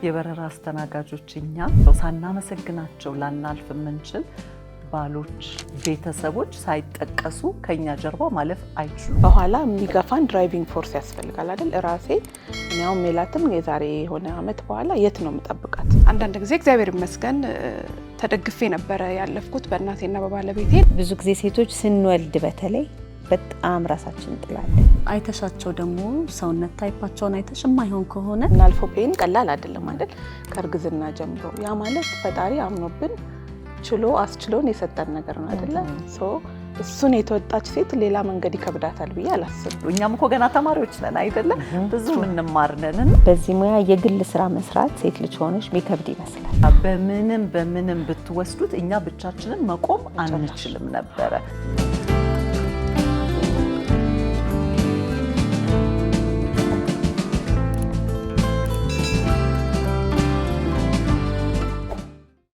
የበረራ አስተናጋጆች እኛ ሳናመሰግናቸው ላናልፍ የምንችል ባሎች ቤተሰቦች ሳይጠቀሱ ከኛ ጀርባ ማለፍ አይችሉም። በኋላ የሚገፋን ድራይቪንግ ፎርስ ያስፈልጋል አይደል? ራሴ እኛው ሜላትም የዛሬ የሆነ አመት በኋላ የት ነው የምጠብቃት? አንዳንድ ጊዜ እግዚአብሔር ይመስገን ተደግፌ ነበር ያለፍኩት በእናቴና በባለቤቴ። ብዙ ጊዜ ሴቶች ስንወልድ በተለይ በጣም ራሳችን እንጥላለን። አይተሻቸው ደግሞ ሰውነት ታይፓቸውን አይተሽ የማይሆን ከሆነ እናልፈው ፔን ቀላል አይደለም አይደል? ከእርግዝና ጀምሮ ያ ማለት ፈጣሪ አምኖብን ችሎ አስችሎን የሰጠን ነገር ነው አይደለ? እሱን የተወጣች ሴት ሌላ መንገድ ይከብዳታል ብዬ አላስብም። እኛም እኮ ገና ተማሪዎች ነን አይደለ? ብዙ እንማርነን። በዚህ ሙያ የግል ስራ መስራት ሴት ልጅ ሆነሽ የሚከብድ ይመስላል። በምንም ብትወስዱት እኛ ብቻችንን መቆም አንችልም ነበረ።